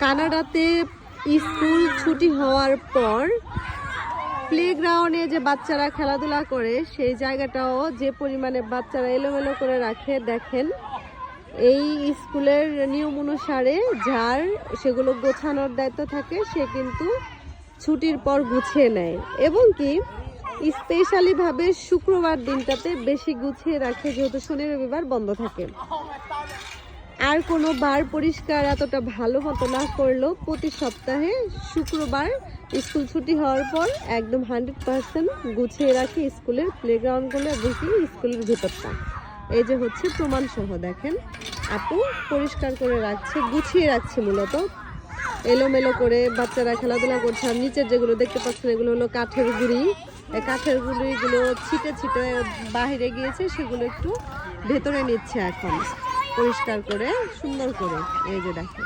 কানাডাতে স্কুল ছুটি হওয়ার পর প্লেগ্রাউন্ডে যে বাচ্চারা খেলাধুলা করে সেই জায়গাটাও যে পরিমাণে বাচ্চারা এলোমেলো করে রাখে দেখেন। এই স্কুলের নিয়ম অনুসারে যার সেগুলো গোছানোর দায়িত্ব থাকে সে কিন্তু ছুটির পর গুছিয়ে নেয়, এবং কি স্পেশালি ভাবে শুক্রবার দিনটাতে বেশি গুছিয়ে রাখে, যেহেতু শনি রবিবার বন্ধ থাকে। আর কোনো বার পরিষ্কার এতটা ভালো মতো না করলেও প্রতি সপ্তাহে শুক্রবার স্কুল ছুটি হওয়ার পর একদম 100% গুছিয়ে রাখি স্কুলের প্লেগ্রাউন্ডগুলো এবং কি স্কুলের ভিতরটা। এই যে হচ্ছে প্রমাণ সহ দেখেন আপু পরিষ্কার করে রাখছে, গুছিয়ে রাখছে। মূলত এলোমেলো করে বাচ্চারা খেলাধুলা করছে। আর নিচের যেগুলো দেখতে পাচ্ছেন এগুলো হলো কাঠের গুঁড়ি। এই কাঠের গুঁড়িগুলো ছিটে ছিটে বাহিরে গিয়েছে, সেগুলো একটু ভেতরে নিচ্ছে এখন পরিষ্কার করে সুন্দর করে। এই যে দেখেন।